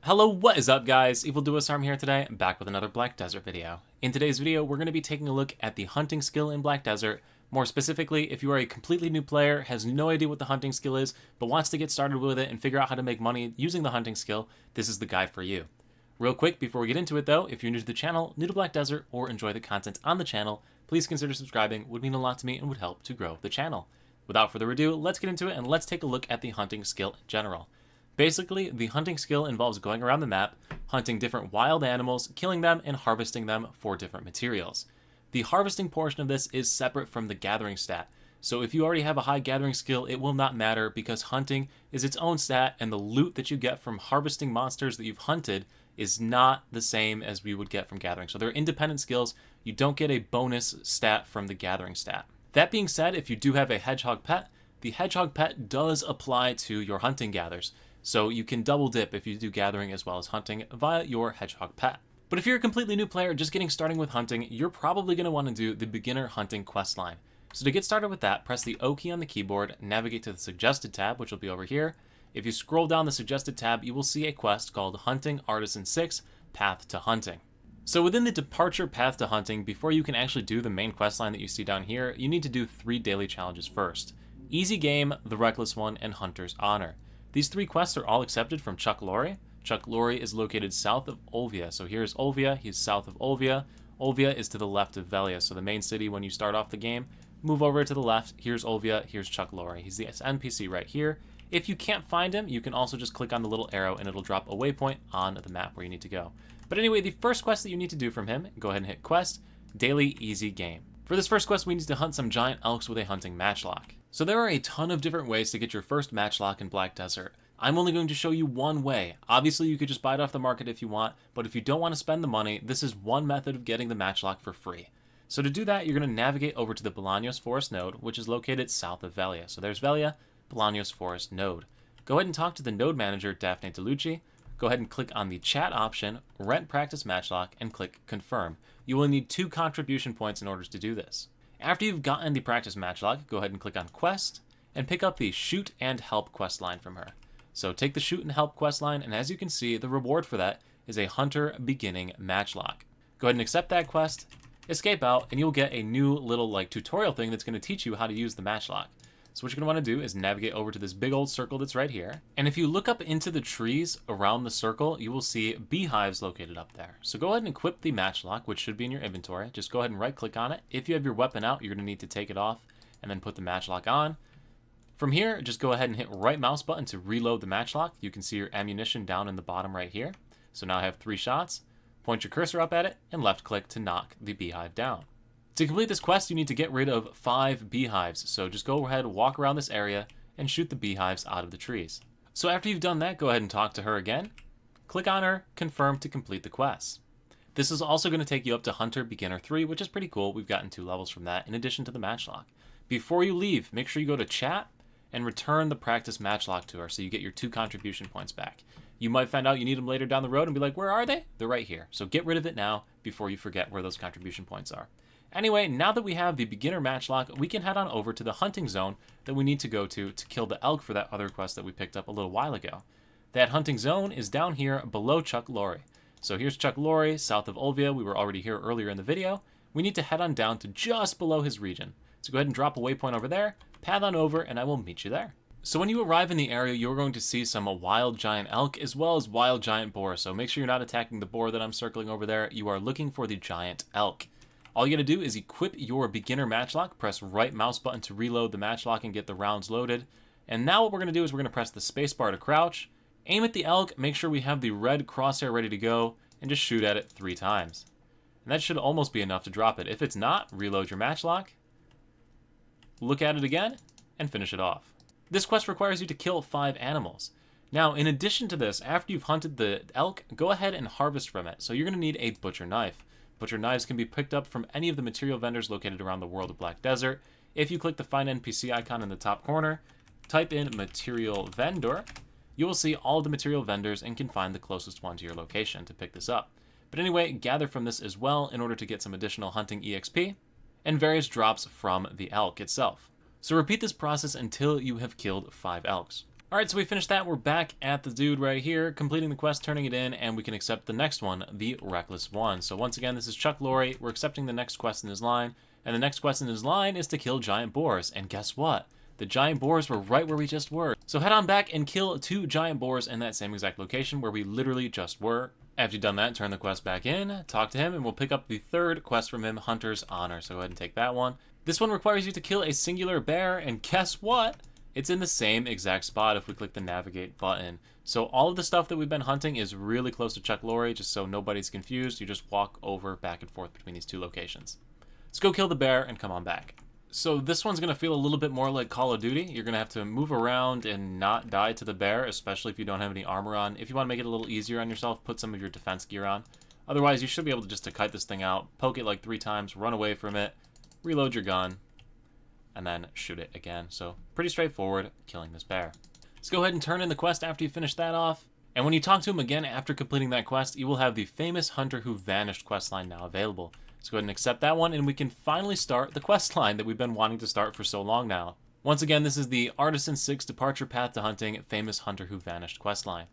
Hello, what is up guys? Evildoisarm here today, back with another Black Desert video. In today's video, we're going to be taking a look at the hunting skill in Black Desert. More specifically, if you are a completely new player, has no idea what the hunting skill is, but wants to get started with it and figure out how to make money using the hunting skill, this is the guide for you. Real quick, before we get into it though, if you're new to the channel, new to Black Desert, or enjoy the content on the channel, please consider subscribing. It would mean a lot to me and would help to grow the channel. Without further ado, let's get into it and let's take a look at the hunting skill in general. Basically, the hunting skill involves going around the map, hunting different wild animals, killing them, and harvesting them for different materials. The harvesting portion of this is separate from the gathering stat, so if you already have a high gathering skill, it will not matter because hunting is its own stat, and the loot that you get from harvesting monsters that you've hunted is not the same as we would get from gathering. So they're independent skills. You don't get a bonus stat from the gathering stat. That being said, if you do have a hedgehog pet, the hedgehog pet does apply to your hunting gathers. So you can double dip if you do gathering as well as hunting via your hedgehog pet. But if you're a completely new player just getting started with hunting, you're probably going to want to do the beginner hunting quest line. So to get started with that, press the O key on the keyboard, navigate to the suggested tab, which will be over here. If you scroll down the suggested tab, you will see a quest called Hunting Artisan 6 Path to Hunting. So within the departure path to hunting, before you can actually do the main quest line that you see down here, you need to do 3 daily challenges first. Easy Game, the Reckless One, and Hunter's Honor. These 3 quests are all accepted from Chuck Lorre. Chuck Lorre is located south of Olvia. So here's Olvia, he's south of Olvia. Olvia is to the left of Velia, so the main city when you start off the game. Move over to the left, here's Olvia, here's Chuck Lorre. He's the NPC right here. If you can't find him, you can also just click on the little arrow and it'll drop a waypoint on the map where you need to go. But anyway, the first quest that you need to do from him, go ahead and hit Quest, Daily Easy Game. For this first quest, we need to hunt some giant elks with a hunting matchlock. So there are a ton of different ways to get your first matchlock in Black Desert. I'm only going to show you one way. Obviously, you could just buy it off the market if you want, but if you don't want to spend the money, this is one method of getting the matchlock for free. So to do that, you're going to navigate over to the Bolaños Forest node, which is located south of Velia. So there's Velia, Bolaños Forest node. Go ahead and talk to the node manager, Daphne DeLucci. Go ahead and click on the chat option, Rent Practice Matchlock, and click Confirm. You will need 2 contribution points in order to do this. After you've gotten the practice matchlock, go ahead and click on Quest, and pick up the Shoot and Help quest line from her. So take the Shoot and Help quest line, and as you can see, the reward for that is a Hunter Beginning Matchlock. Go ahead and accept that quest, escape out, and you'll get a new little tutorial thing that's going to teach you how to use the matchlock. So what you're going to want to do is navigate over to this big old circle that's right here. And if you look up into the trees around the circle, you will see beehives located up there. So go ahead and equip the matchlock, which should be in your inventory. Just go ahead and right click on it. If you have your weapon out, you're going to need to take it off and then put the matchlock on. From here, just go ahead and hit right mouse button to reload the matchlock. You can see your ammunition down in the bottom right here. So now I have 3 shots. Point your cursor up at it and left click to knock the beehive down. To complete this quest, you need to get rid of 5 beehives, so just go ahead, walk around this area, and shoot the beehives out of the trees. So after you've done that, go ahead and talk to her again. Click on her, confirm to complete the quest. This is also going to take you up to Hunter Beginner 3, which is pretty cool. We've gotten 2 levels from that, in addition to the matchlock. Before you leave, make sure you go to chat and return the practice matchlock to her so you get your 2 contribution points back. You might find out you need them later down the road and be like, where are they? They're right here. So get rid of it now before you forget where those contribution points are. Anyway, now that we have the beginner matchlock, we can head on over to the hunting zone that we need to go to kill the elk for that other quest that we picked up a little while ago. That hunting zone is down here below Chuck Lorre. So here's Chuck Lorre, south of Olvia. We were already here earlier in the video. We need to head on down to just below his region. So go ahead and drop a waypoint over there, path on over, and I will meet you there. So when you arrive in the area, you're going to see some wild giant elk as well as wild giant boar. So make sure you're not attacking the boar that I'm circling over there. You are looking for the giant elk. All you gotta do is equip your beginner matchlock, press right mouse button to reload the matchlock and get the rounds loaded. And now what we're gonna do is we're gonna press the spacebar to crouch, aim at the elk, make sure we have the red crosshair ready to go, and just shoot at it 3 times. And that should almost be enough to drop it. If it's not, reload your matchlock, look at it again, and finish it off. This quest requires you to kill 5 animals. Now, in addition to this, after you've hunted the elk, go ahead and harvest from it. So you're gonna need a butcher knife. Butcher knives can be picked up from any of the material vendors located around the world of Black Desert. If you click the Find NPC icon in the top corner, type in Material Vendor, you will see all the material vendors and can find the closest one to your location to pick this up. But anyway, gather from this as well in order to get some additional hunting EXP and various drops from the elk itself. So repeat this process until you have killed 5 elks. Alright, so we finished that. We're back at the dude right here, completing the quest, turning it in, and we can accept the next one, the Reckless One. So once again, this is Chuck Lorre. We're accepting the next quest in his line, and the next quest in his line is to kill giant boars. And guess what? The giant boars were right where we just were. So head on back and kill 2 giant boars in that same exact location where we literally just were. After you've done that, turn the quest back in, talk to him, and we'll pick up the third quest from him, Hunter's Honor. So go ahead and take that one. This one requires you to kill a singular bear, and guess what? It's in the same exact spot if we click the navigate button. So all of the stuff that we've been hunting is really close to Chuck Lorre, just so nobody's confused. You just walk over back and forth between these 2 locations. Let's go kill the bear and come on back. So this one's going to feel a little bit more like Call of Duty. You're going to have to move around and not die to the bear, especially if you don't have any armor on. If you want to make it a little easier on yourself, put some of your defense gear on. Otherwise, you should be able to just to kite this thing out, poke it like 3 times, run away from it, reload your gun, and then shoot it again. So pretty straightforward, killing this bear. Let's go ahead and turn in the quest after you finish that off. And when you talk to him again after completing that quest, you will have the famous Hunter Who Vanished questline now available. Let's go ahead and accept that one, and we can finally start the questline that we've been wanting to start for so long now. Once again, this is the Artisan 6 Departure Path to Hunting Famous Hunter Who Vanished questline.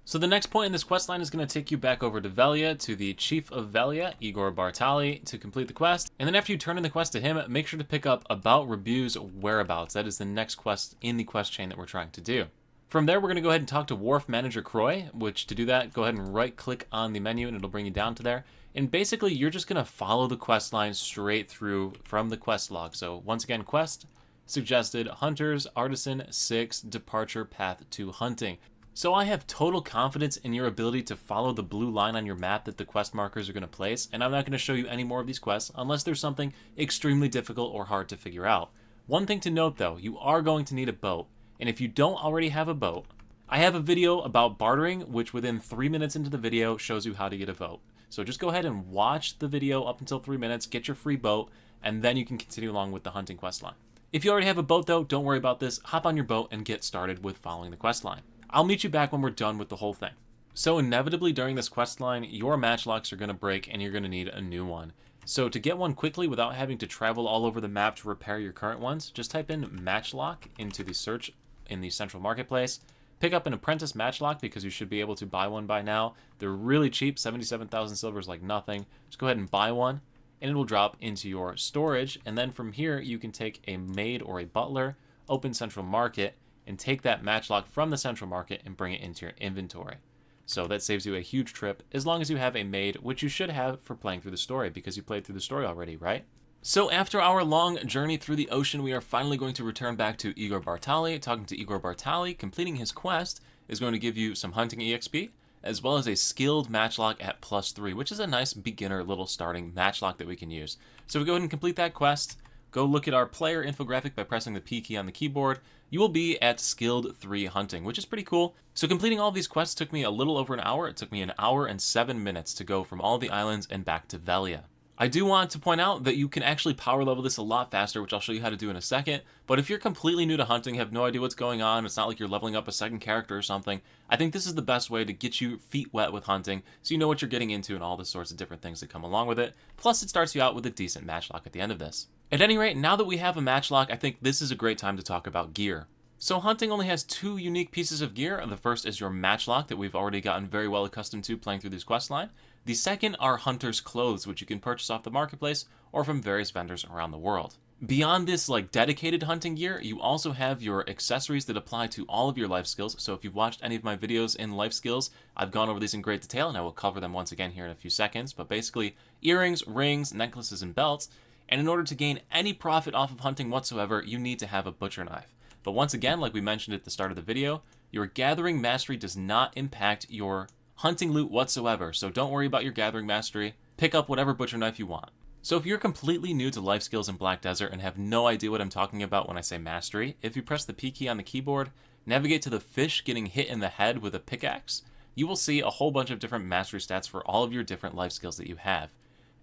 So the next point in this questline is going to take you back over to Velia, to the Chief of Velia, Igor Bartali, to complete the quest. And then after you turn in the quest to him, make sure to pick up About Rabu's Whereabouts. That is the next quest in the quest chain that we're trying to do. From there, we're going to go ahead and talk to Wharf Manager Croy, which to do that, go ahead and right-click on the menu and it'll bring you down to there. And basically, you're just going to follow the quest line straight through from the quest log. So once again, quest suggested Hunter's Artisan 6 Departure Path to Hunting. So I have total confidence in your ability to follow the blue line on your map that the quest markers are going to place, and I'm not going to show you any more of these quests unless there's something extremely difficult or hard to figure out. One thing to note though, you are going to need a boat, and if you don't already have a boat, I have a video about bartering, which within 3 minutes into the video shows you how to get a boat. So just go ahead and watch the video up until 3 minutes, get your free boat, and then you can continue along with the hunting quest line. If you already have a boat though, don't worry about this, hop on your boat and get started with following the quest line. I'll meet you back when we're done with the whole thing. So inevitably during this quest line, your matchlocks are going to break and you're going to need a new one. So to get one quickly without having to travel all over the map to repair your current ones, just type in matchlock into the search in the central marketplace. Pick up an apprentice matchlock because you should be able to buy one by now. They're really cheap, 77,000 silver is like nothing. Just go ahead and buy one and it will drop into your storage. And then from here, you can take a maid or a butler, open central market, and take that matchlock from the central market and bring it into your inventory. So that saves you a huge trip as long as you have a maid, which you should have for playing through the story because you played through the story already, right? So after our long journey through the ocean, we are finally going to return back to Igor Bartali. Talking to Igor Bartali, completing his quest is going to give you some hunting EXP, as well as a skilled matchlock at +3, which is a nice beginner little starting matchlock that we can use. So we go ahead and complete that quest. Go look at our player infographic by pressing the P key on the keyboard. You will be at Skilled 3 Hunting, which is pretty cool. So completing all of these quests took me a little over an hour. It took me an hour and 7 minutes to go from all the islands and back to Velia. I do want to point out that you can actually power level this a lot faster, which I'll show you how to do in a second. But if you're completely new to hunting, have no idea what's going on, it's not like you're leveling up a second character or something, I think this is the best way to get you feet wet with hunting so you know what you're getting into and all the sorts of different things that come along with it. Plus, it starts you out with a decent matchlock at the end of this. At any rate, now that we have a matchlock, I think this is a great time to talk about gear. So hunting only has 2 unique pieces of gear. The first is your matchlock that we've already gotten very well accustomed to playing through this questline. The second are hunter's clothes, which you can purchase off the marketplace or from various vendors around the world. Beyond this dedicated hunting gear, you also have your accessories that apply to all of your life skills. So if you've watched any of my videos in life skills, I've gone over these in great detail and I will cover them once again here in a few seconds. But basically, earrings, rings, necklaces, and belts. And in order to gain any profit off of hunting whatsoever, you need to have a butcher knife. But once again, like we mentioned at the start of the video, your gathering mastery does not impact your hunting loot whatsoever. So don't worry about your gathering mastery. Pick up whatever butcher knife you want. So if you're completely new to life skills in Black Desert and have no idea what I'm talking about when I say mastery, if you press the P key on the keyboard, navigate to the fish getting hit in the head with a pickaxe, you will see a whole bunch of different mastery stats for all of your different life skills that you have.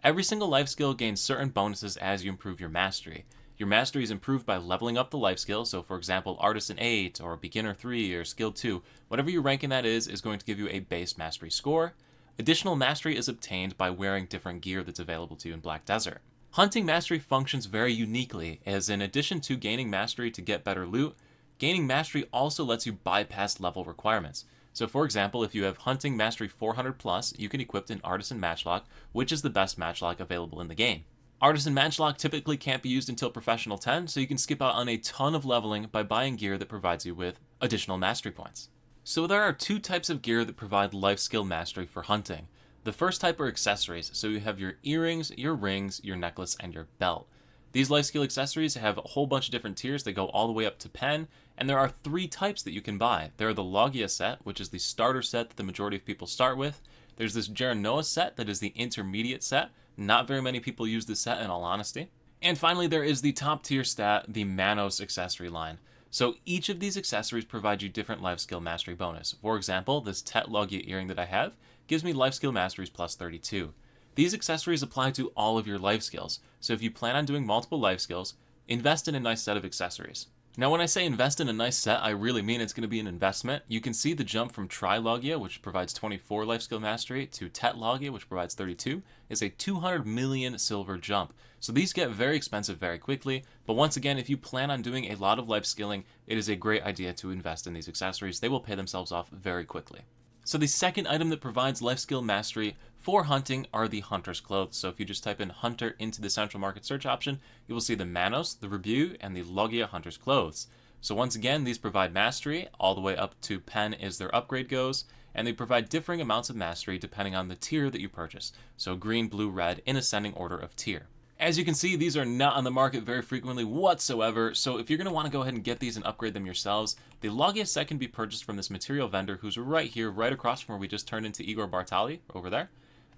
Every single life skill gains certain bonuses as you improve your mastery. Your mastery is improved by leveling up the life skill, so for example, Artisan 8, or Beginner 3, or Skill 2, whatever your rank in that is going to give you a base mastery score. Additional mastery is obtained by wearing different gear that's available to you in Black Desert. Hunting mastery functions very uniquely, as in addition to gaining mastery to get better loot, gaining mastery also lets you bypass level requirements. So for example, if you have hunting mastery 400 plus, you can equip an artisan matchlock, which is the best matchlock available in the game. Artisan matchlock typically can't be used until professional 10, so you can skip out on a ton of leveling by buying gear that provides you with additional mastery points. So there are two types of gear that provide life skill mastery for hunting. The first type are accessories, so you have your earrings, your rings, your necklace, and your belt. These life skill accessories have a whole bunch of different tiers that go all the way up to pen, and there are three types that you can buy. There are the Logia set, which is the starter set that the majority of people start with. There's this Jaranoa set that is the intermediate set. Not very many people use this set in all honesty. And finally, there is the top tier stat, the Manos accessory line. So each of these accessories provide you different life skill mastery bonus. For example, this Tet Logia earring that I have gives me life skill masteries plus 32. These accessories apply to all of your life skills, so if you plan on doing multiple life skills, invest in a nice set of accessories. Now when I say invest in a nice set, I really mean it's going to be an investment. You can see the jump from Tri-Logia, which provides 24 life skill mastery, to Tet Logia, which provides 32, is a 200 million silver jump. So these get very expensive very quickly, but once again, if you plan on doing a lot of life skilling, it is a great idea to invest in these accessories. They will pay themselves off very quickly. So the second item that provides life skill mastery for hunting are the Hunter's Clothes. So if you just type in Hunter into the Central Market search option, you will see the Manos, the Rebu, and the Logia Hunter's Clothes. So once again, these provide mastery, all the way up to pen as their upgrade goes, and they provide differing amounts of mastery depending on the tier that you purchase. So green, blue, red in ascending order of tier. As you can see, these are not on the market very frequently whatsoever, so if you're going to want to go ahead and get these and upgrade them yourselves, the Logia set can be purchased from this material vendor who's right here, right across from where we just turned into Igor Bartali, over there.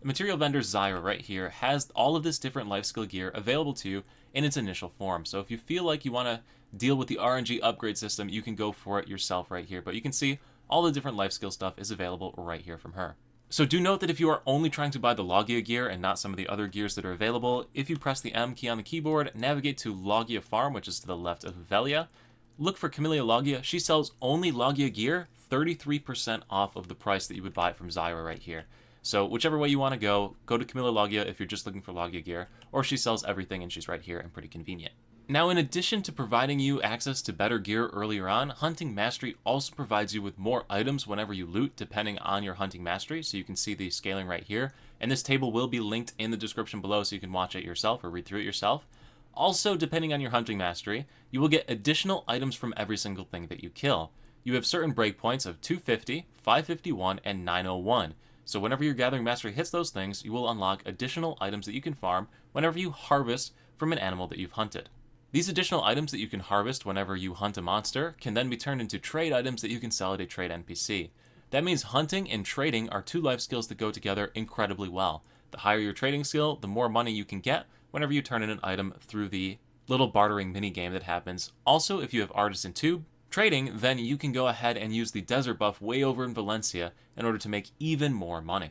The material vendor Zyra right here has all of this different life skill gear available to you in its initial form. So if you feel like you want to deal with the RNG upgrade system, you can go for it yourself right here. But you can see all the different life skill stuff is available right here from her. So do note that if you are only trying to buy the Logia gear and not some of the other gears that are available, if you press the M key on the keyboard, navigate to Logia Farm, which is to the left of Velia, look for Camellia Logia. She sells only Logia gear, 33% off of the price that you would buy it from Zyra right here. So whichever way you want to go to Camellia Logia if you're just looking for Logia gear, or she sells everything and she's right here and pretty convenient. Now, in addition to providing you access to better gear earlier on, Hunting Mastery also provides you with more items whenever you loot, depending on your Hunting Mastery, so you can see the scaling right here. And this table will be linked in the description below so you can watch it yourself or read through it yourself. Also, depending on your Hunting Mastery, you will get additional items from every single thing that you kill. You have certain breakpoints of 250, 551, and 901. So whenever your Gathering Mastery hits those things, you will unlock additional items that you can farm whenever you harvest from an animal that you've hunted. These additional items that you can harvest whenever you hunt a monster can then be turned into trade items that you can sell at a trade NPC. That means hunting and trading are two life skills that go together incredibly well. The higher your trading skill, the more money you can get whenever you turn in an item through the little bartering mini game that happens. Also, if you have Artisan Tube trading, then you can go ahead and use the desert buff way over in Valencia in order to make even more money.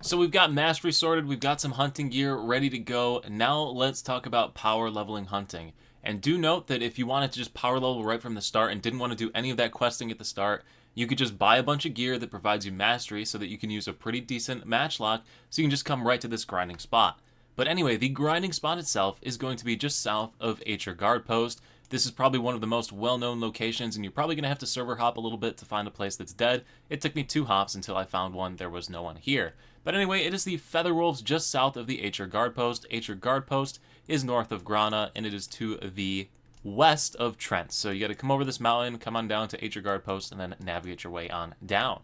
So we've got mastery sorted, we've got some hunting gear ready to go. Now let's talk about power leveling hunting. And do note that if you wanted to just power level right from the start and didn't want to do any of that questing at the start, you could just buy a bunch of gear that provides you mastery so that you can use a pretty decent matchlock, so you can just come right to this grinding spot. But anyway, the grinding spot itself is going to be just south of Acher Guard Post. This is probably one of the most well-known locations, and you're probably going to have to server hop a little bit to find a place that's dead. It took me 2 hops until I found one. There was no one here. But anyway, it is the Featherwolves just south of the Acher Guard Post. Acher Guard Post is north of Grana, and it is to the west of Trent. So you got to come over this mountain, come on down to Acher Guard Post, and then navigate your way on down.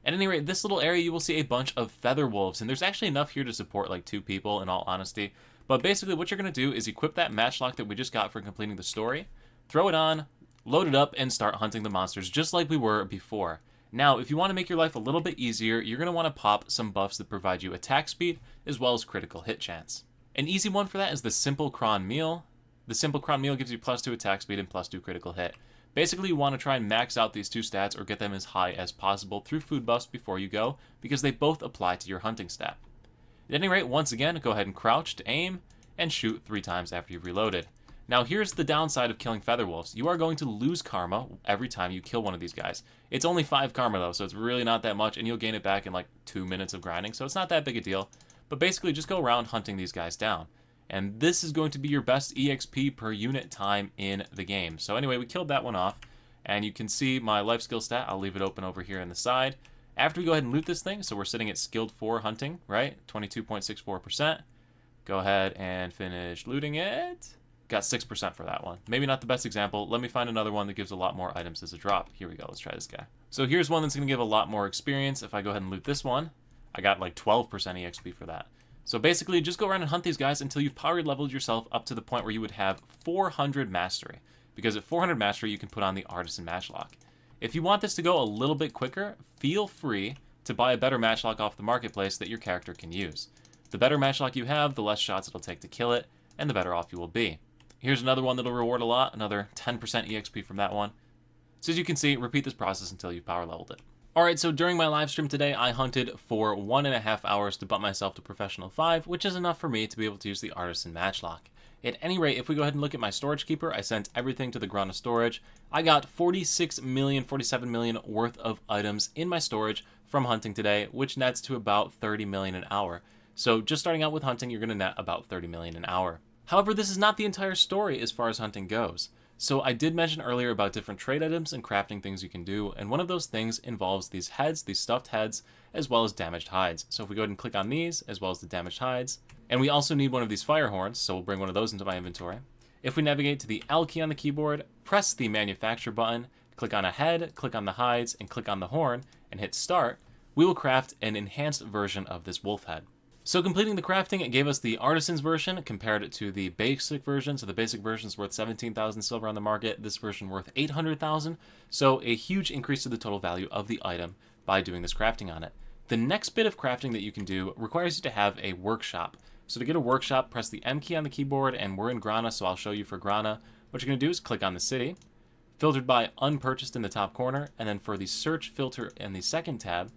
At any rate, this little area you will see a bunch of Featherwolves, and there's actually enough here to support like 2 people in all honesty. But basically what you're going to do is equip that matchlock that we just got for completing the story, throw it on, load it up, and start hunting the monsters just like we were before. Now, if you want to make your life a little bit easier, you're going to want to pop some buffs that provide you attack speed as well as critical hit chance. An easy one for that is the Simple Cron Meal. The Simple Cron Meal gives you +2 attack speed and +2 critical hit. Basically, you want to try and max out these 2 stats or get them as high as possible through food buffs before you go, because they both apply to your hunting stat. At any rate, once again, go ahead and crouch to aim and shoot 3 times after you've reloaded. Now here's the downside of killing Featherwolves. You are going to lose karma every time you kill one of these guys. It's only 5 karma though, so it's really not that much, and you'll gain it back in like 2 minutes of grinding, so it's not that big a deal. But basically just go around hunting these guys down. And this is going to be your best EXP per unit time in the game. So anyway, we killed that one off. And you can see my life skill stat. I'll leave it open over here on the side. After we go ahead and loot this thing, so we're sitting at skilled 4 hunting, right? 22.64%. Go ahead and finish looting it. Got 6% for that one. Maybe not the best example. Let me find another one that gives a lot more items as a drop. Here we go. Let's try this guy. So here's one that's going to give a lot more experience. If I go ahead and loot this one, I got like 12% EXP for that. So basically, just go around and hunt these guys until you've power leveled yourself up to the point where you would have 400 mastery. Because at 400 mastery, you can put on the Artisan Matchlock. If you want this to go a little bit quicker, feel free to buy a better matchlock off the marketplace that your character can use. The better matchlock you have, the less shots it'll take to kill it, and the better off you will be. Here's another one that'll reward a lot, another 10% EXP from that one. So as you can see, repeat this process until you've power leveled it. Alright, so during my live stream today, I hunted for 1.5 hours to bump myself to Professional 5, which is enough for me to be able to use the Artisan Matchlock. At any rate, if we go ahead and look at my storage keeper, I sent everything to the Grana storage. I got 46 million, 47 million worth of items in my storage from hunting today, which nets to about 30 million an hour. So just starting out with hunting, you're going to net about 30 million an hour. However, this is not the entire story as far as hunting goes. So I did mention earlier about different trade items and crafting things you can do, and one of those things involves these heads, these stuffed heads, as well as damaged hides. So if we go ahead and click on these, as well as the damaged hides, and we also need one of these fire horns, so we'll bring one of those into my inventory. If we navigate to the L key on the keyboard, press the manufacture button, click on a head, click on the hides, and click on the horn, and hit start, we will craft an enhanced version of this wolf head. So completing the crafting, it gave us the Artisan's version, compared it to the basic version. So the basic version is worth 17,000 silver on the market, this version worth 800,000. So a huge increase to the total value of the item by doing this crafting on it. The next bit of crafting that you can do requires you to have a workshop. So to get a workshop, press the M key on the keyboard, and we're in Grana, so I'll show you for Grana. What you're going to do is click on the city, filtered by unpurchased in the top corner, and then for the search filter in the second tab,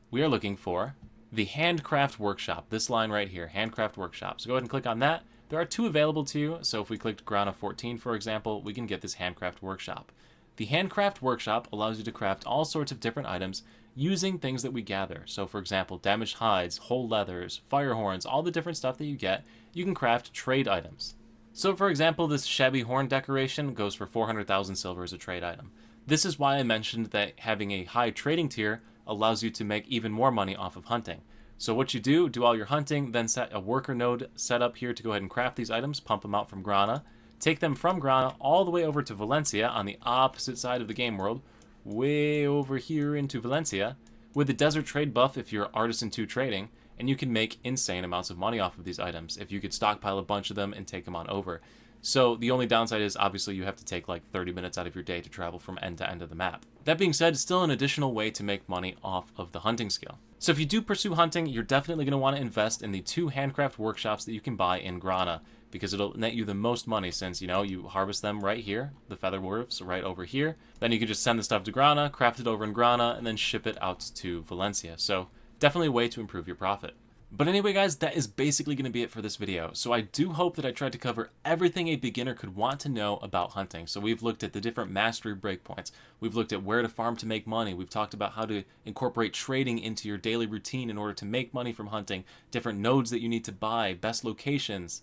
we are looking for the Handcraft Workshop, this line right here, Handcraft Workshop. So go ahead and click on that. There are 2 available to you, so if we clicked Grana 14, for example, we can get this Handcraft Workshop. The Handcraft Workshop allows you to craft all sorts of different items using things that we gather. So for example, damaged hides, whole leathers, fire horns, all the different stuff that you get, you can craft trade items. So for example, this shabby horn decoration goes for 400,000 silver as a trade item. This is why I mentioned that having a high trading tier allows you to make even more money off of hunting. So what you do all your hunting, then set a worker node set up here to go ahead and craft these items, pump them out from Grana, take them from Grana all the way over to Valencia on the opposite side of the game world, way over here into Valencia, with the desert trade buff if you're Artisan 2 trading, and you can make insane amounts of money off of these items if you could stockpile a bunch of them and take them on over. So the only downside is obviously you have to take like 30 minutes out of your day to travel from end to end of the map. That being said, it's still an additional way to make money off of the hunting skill. So if you do pursue hunting, you're definitely going to want to invest in the 2 handcraft workshops that you can buy in Grana, because it'll net you the most money since, you know, you harvest them right here, the feather wolves right over here. Then you can just send the stuff to Grana, craft it over in Grana, and then ship it out to Valencia. So definitely a way to improve your profit. But anyway guys, that is basically going to be it for this video. So I do hope that I tried to cover everything a beginner could want to know about hunting. So we've looked at the different mastery breakpoints. We've looked at where to farm to make money. We've talked about how to incorporate trading into your daily routine in order to make money from hunting, different nodes that you need to buy, best locations,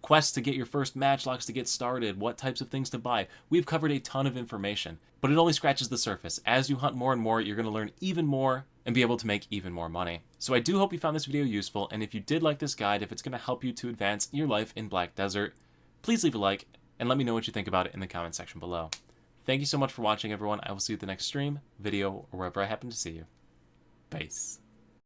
quests to get your first matchlocks to get started, what types of things to buy. We've covered a ton of information, but it only scratches the surface. As you hunt more and more, you're going to learn even more and be able to make even more money. So I do hope you found this video useful, and if you did like this guide, if it's going to help you to advance your life in Black Desert, please leave a like and let me know what you think about it in the comment section below. Thank you so much for watching, everyone. I will see you at the next stream, video, or wherever I happen to see you. Peace.